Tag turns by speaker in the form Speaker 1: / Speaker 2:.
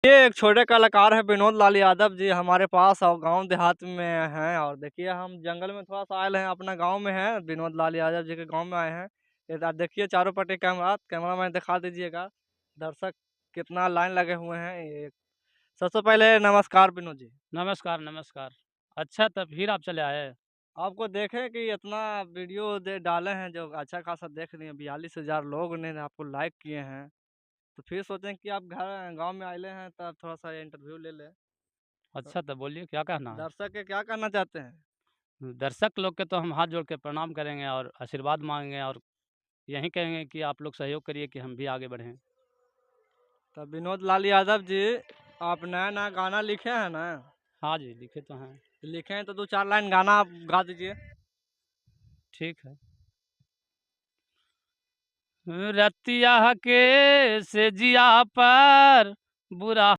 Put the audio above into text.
Speaker 1: ये एक छोटे कलाकार है विनोद लाल यादव जी हमारे पास और गांव देहात में हैं। और देखिए हम जंगल में थोड़ा सा आए हैं, अपना गांव में है, विनोद लाल यादव जी के गांव में आए हैं। ये देखिए चारों पट्टी कैमरा मैन दिखा दीजिएगा। दर्शक कितना लाइन लगे हुए हैं। ये सबसे पहले नमस्कार विनोद जी।
Speaker 2: नमस्कार, नमस्कार। अच्छा तब फिर आप चले आए।
Speaker 1: आपको देखें कि इतना वीडियो दे डाले हैं जो अच्छा खासा देख रहे हैं, 42,000 लोग ने आपको लाइक किए हैं। तो फिर सोचें कि आप घर गांव में आए हैं, तब थोड़ा सा इंटरव्यू ले लें। तो
Speaker 2: अच्छा तब बोलिए क्या कहना है?
Speaker 1: दर्शक के क्या करना चाहते हैं?
Speaker 2: दर्शक लोग के तो हम हाथ जोड़ के प्रणाम करेंगे और आशीर्वाद माँगेंगे और यही कहेंगे कि आप लोग सहयोग करिए कि हम भी आगे बढ़ें।
Speaker 1: तो विनोद लाल यादव जी, आप नया नया गाना लिखे हैं ना?
Speaker 2: हाँ जी, लिखे तो हैं।
Speaker 1: लिखे हैं तो दो चार लाइन गाना आप गा दीजिए।
Speaker 2: ठीक है। रतिया के सेजिया पर बुरा